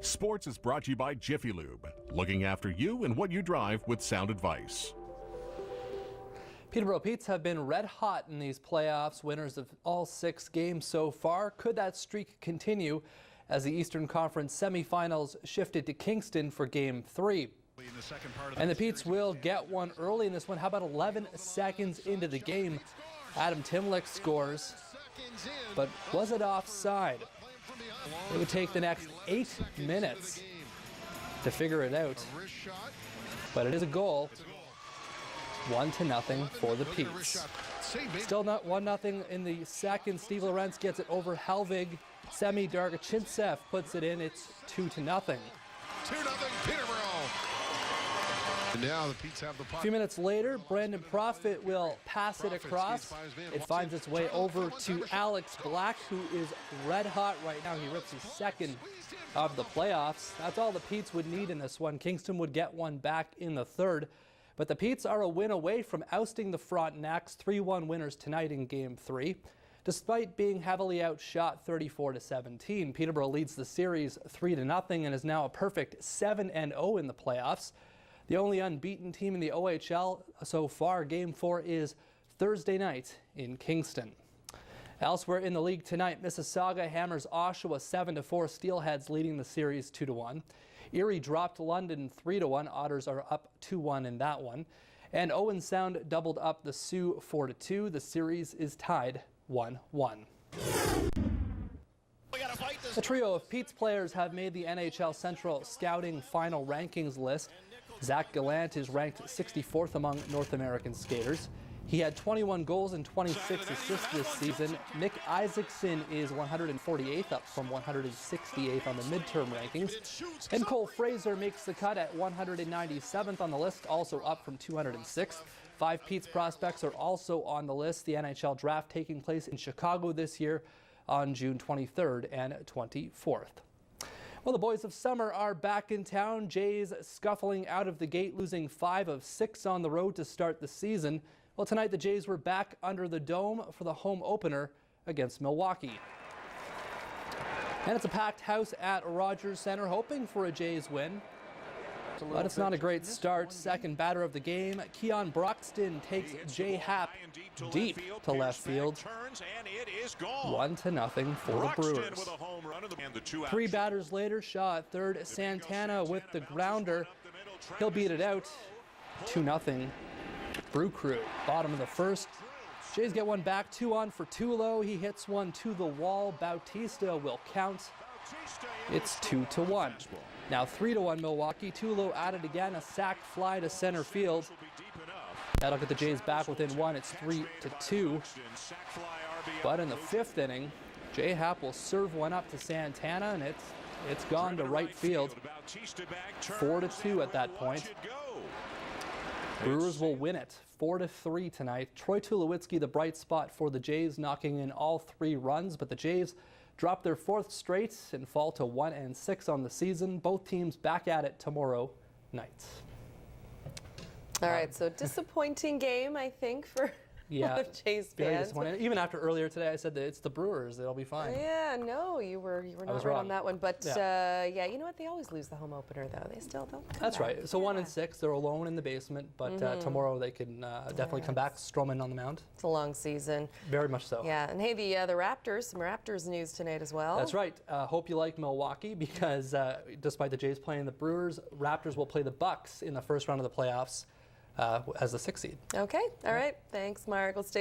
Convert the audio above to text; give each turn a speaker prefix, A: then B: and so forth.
A: Sports is brought to you by Jiffy Lube, looking after you and what you drive with sound advice.
B: Peterborough Petes have been red hot in these playoffs, winners of all 6 games so far. Could that streak continue as the Eastern Conference semifinals shifted to Kingston for Game 3? And the Petes will get one early in this one. How about 11 seconds into the game? Adam Timlick scores, but was it offside? It would take the next 8 minutes to figure it out, but it is a goal. 1-0 for the Petes. Still not 1-0 in the second. Steve Lorenz gets it over Helvig. Semi Dargachintsev puts it in. It's 2-0.
C: 2-0 Peterborough. And now the Petes have the puck.
B: A few minutes later, Brandon Profit will pass it across. It finds its way over to Alex Black, who is red hot right now. He rips his second of the playoffs. That's all the Petes would need in this one. Kingston would get one back in the third. But the Petes are a win away from ousting the Frontenacs, 3-1 winners tonight in Game 3. Despite being heavily outshot 34-17, Peterborough leads the series 3-0 and is now a perfect 7-0 in the playoffs. The only unbeaten team in the OHL so far. Game 4 is Thursday night in Kingston. Elsewhere in the league tonight, Mississauga hammers Oshawa 7-4. Steelheads leading the series 2-1. Erie dropped London 3-1. Otters are up 2-1 in that one. And Owen Sound doubled up the Sioux 4-2. The series is tied 1-1. A trio of Petes players have made the NHL Central Scouting Final Rankings list. Zach Gallant is ranked 64th among North American skaters. He had 21 goals and 26 assists this season. Nick Isaacson is 148th, up from 168th on the midterm rankings. And Cole Fraser makes the cut at 197th on the list, also up from 206th. 5 Petes prospects are also on the list. The NHL draft taking place in Chicago this year on June 23rd and 24th. Well, the boys of summer are back in town. Jays scuffling out of the gate, losing 5 of 6 on the road to start the season. Well, tonight the Jays were back under the dome for the home opener against Milwaukee. And it's a packed house at Rogers Center, hoping for a Jays win. But it's not a great start. Second batter of the game, Keon Broxton takes Jay Happ deep to left field. 1-0 for the Brewers. 3 batters later, Shaw at third, Santana with the grounder. He'll beat it out. 2-0 Brew Crew. Bottom of the first. Jays get one back, 2 on for Tulo. He hits one to the wall. Bautista will count. It's 2-1. Now 3-1 Milwaukee. Tulo at it again. A sac fly to center field. That'll get the Jays back within 1. It's 3-2. But in the 5th inning, Jay Happ will serve one up to Santana, and it's gone to right field. 4-2 at that point. Brewers will win it 4-3 tonight. Troy Tulowitzki, the bright spot for the Jays, knocking in all 3 runs, but the Jays drop their 4th straight and fall to 1-6 on the season. Both teams back at it tomorrow night.
D: All right, so disappointing game, I think, for a lot of Jays fans.
B: Even after earlier today, I said that it's the Brewers; they'll be fine.
D: Yeah, no, you were not right on that one. But yeah, you know what? They always lose the home opener, though. They'll come
B: That's
D: back.
B: right. So 1-6, they're alone in the basement, but tomorrow they can definitely come back. Stroman on the mound.
D: It's a long season.
B: Very much so.
D: Yeah, and hey, the Raptors, some Raptors news tonight as well.
B: That's right. Hope you like Milwaukee, because despite the Jays playing the Brewers, Raptors will play the Bucks in the first round of the playoffs as the 6th seed.
D: Okay. All right. Thanks, Mark. We'll stay